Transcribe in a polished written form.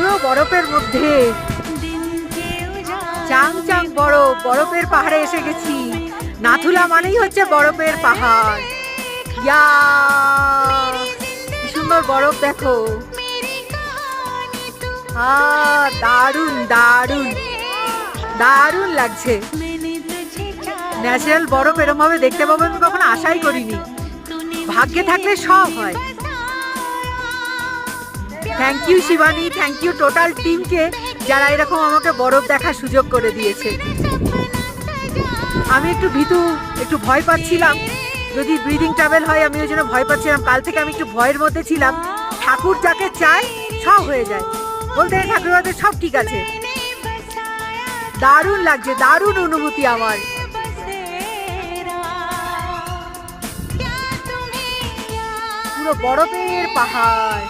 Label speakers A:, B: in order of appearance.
A: পুরো বরফের মধ্যে, চাং চাং বরফ, বরফের পাহাড়ে এসে গেছি। নাথুলা মানেই হচ্ছে বরফের পাহাড়। ইয়া, কি সুন্দর বরফ দেখো। দারুণ দারুণ দারুণ লাগছে। ন্যাচারাল বরফ এরকম ভাবে দেখতে পাবো আমি কখনো আশাই করিনি। ভাগ্যে থাকলে সব হয়। Thank you Shivani, thank you total টিমকে যারা এরকম আমাকে বরফ দেখার সুযোগ করে দিয়েছে। আমি একটু ভীতু, একটু ভয় পাচ্ছিলাম যদি ব্রিদিং ট্রাভেল হয়, আমি ওই জন্য ভয় পাচ্ছিলাম। কাল থেকে আমি একটু ভয়ের মধ্যে ছিলাম। ঠাকুর যাকে চায় সব হয়ে যায়, বলতে ঠাকুর বাদে সব ঠিক আছে। দারুণ লাগছে, দারুণ অনুভূতি আমার। পুরো বরফের পাহাড়।